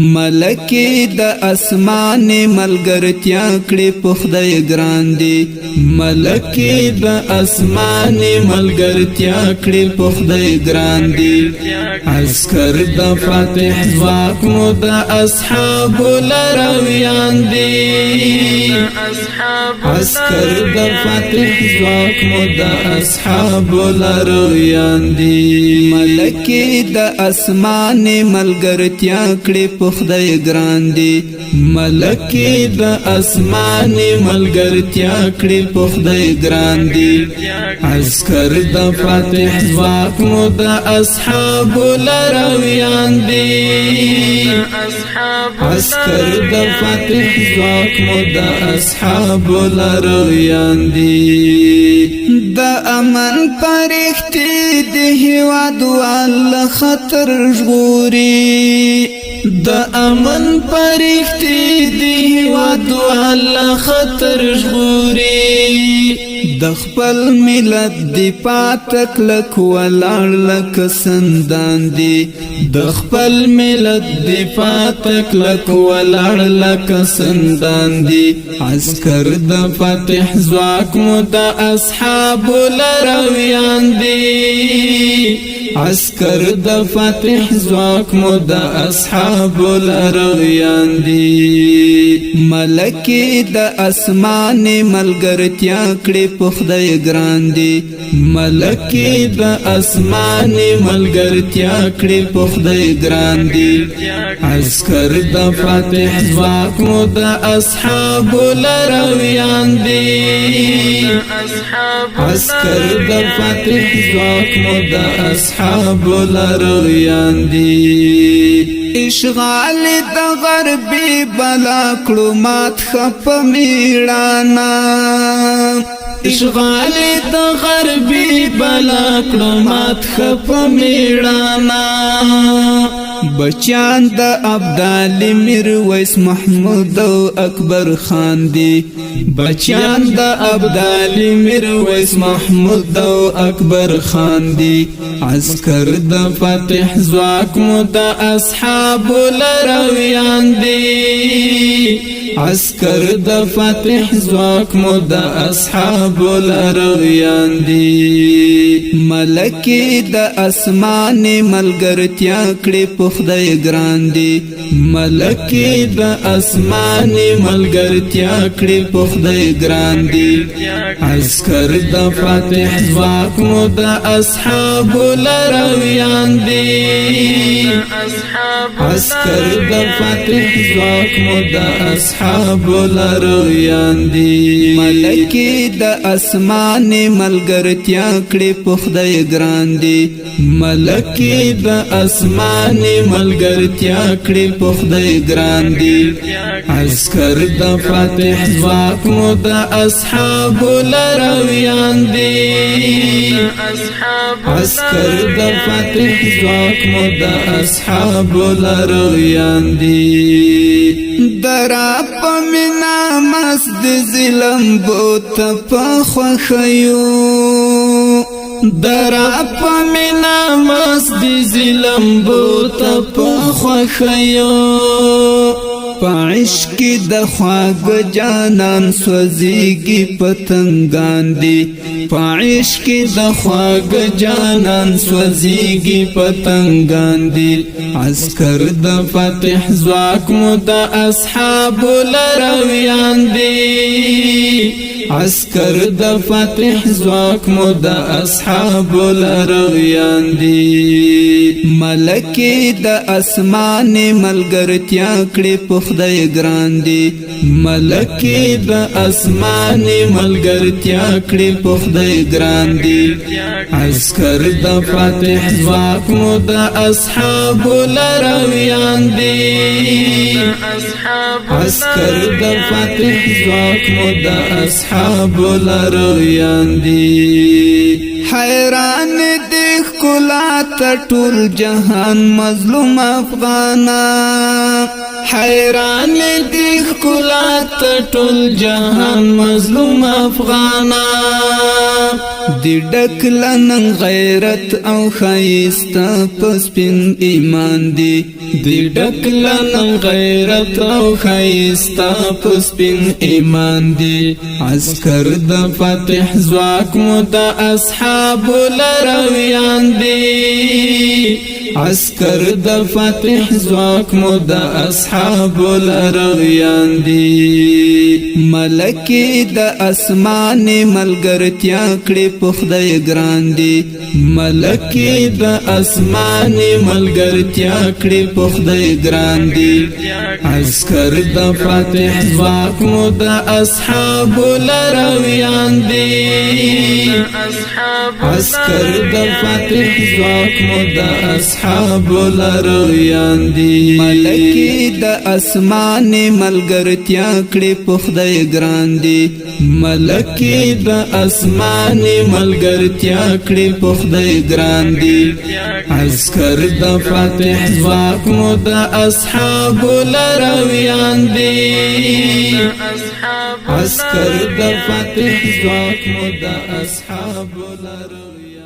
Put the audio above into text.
ملکی د اسمان ملګرتیا کړي په خدای ګران دی ملکی د اسمان ملګرتیا کړي په خدای ګران دی عسكر د فاتح ځواک مو د اصحاب لرویان دی عسكر د فاتح ځواک مو د اصحاب لرویان دی ملکی د اسمان ملګرتیا کړي په خدای ګران دی ملکی د اسمان ملګرتیا کړي په خدای ګران دی عسكر د فاتح ځواک مو د اصحاب لرویان دی عسكر د فاتح ځواک مو د اصحاب لرویان دی د امن پرختی د هیواد وال خطر ژغوري د امن پرختی د هیواد وال خطر ژغوري د خپل ملت دی پاتک لک ولاړ لک سندان دی د خپل ملت دی پاتک لک ولاړ لک سندان دی عسكر د فاتح ځواک مو د اصحاب لرویان دی عسكر د فاتح ځواک مو د اصحاب لرویان دی ملکی د اسمان ملګرتیا کړي په خدای ګران دی ملکی د اسمان ملګرتیا کړي په خدای ګران دی عسكر د فاتح ځواک مو د اصحاب لرویان دی عسكر د فاتح ځواک مو د اصحاب لرویان دی اشغال د غربي بلا کړو مات خپ میړانا اشغال د غربي بلا کړو مات خپ میړانا بچان د ابدال میرویس محمود او اکبر خان دی بچان د ابدال میرویس محمود او اکبر خان دی عسكر د فاتح ځواک مو د اصحاب لرویان دی عسكر د فاتح ځواک مو د اصحاب لرویان دی ملکی د اسمان ملګرتیا کړي په خدای ګران دی ملکی د اسمان ملګرتیا کړي په خدای ګران دی عسكر د فاتح ځواک مو د اصحاب لرویان دی عسكر د فاتح ځواک مو د اصحاب لرویان دی ملکی د اسمان ملګرتیا کړي په خدای ګران دی ملکی د اسمان ملګرتیا کړي په خدای ګران دی عسكر د فاتح ځواک مو د اصحاب لرویان دی عسكر د فاتح ځواک مو د اصحاب لرویان دی درا پمینا مسد ظلم بوت پخوخیو درا پمینا مسد ظلم بوت پخوخیو پعشق د خواږ جانان سوځيږي پتنګان دي پعشق د خواږ جانان سوځيږي پتنګان دي عسكر د فاتح ځواک مو د اصحاب لرویان دي عسكر د فاتح ځواک مو د اصحاب لرویان دي ملکی د اسمان ملګرتیا کړي په خدای ګران دی ملکی د اسمان ملګرتیا کړي په خدای ګران دی عسكر د فاتح ځواک مو د اصحاب لرویان دی عسكر د فاتح ځواک مو د اصحاب لرویان دی حیران د ښکلا ټول جهان مظلوم افغانا حیران دي ښکلا ټول جهان مظلوم افغانا دی ډکلن غیرت او خایستا پسپین ایمان دی دی ډکلن غیرت او خایستا پسپین ایمان دی عسکر د فتح زواک مو د اصحاب لرویان دی عسکر د فتح زواک مو د اصحاب لرویان دی ملکی د اسمان ملګرتیا کړي په خدای ګران دی ملکی د اسمان ملګرتیا کړي په خدای ګران دی عسکر د فتح زواک مو د اصحاب لرویان دی عسکر د فتح زواک مو د اصحاب لرویان دی ملکی د اسمان ملګرتیا کړي په خدای ګران دی ملکی د اسمان ملګرتیا کړي په خدای ګران دی عسکر د فتح زواک مو د اصحاب لرویان دی عسکر د فتح زواک مو د اصحاب لرویان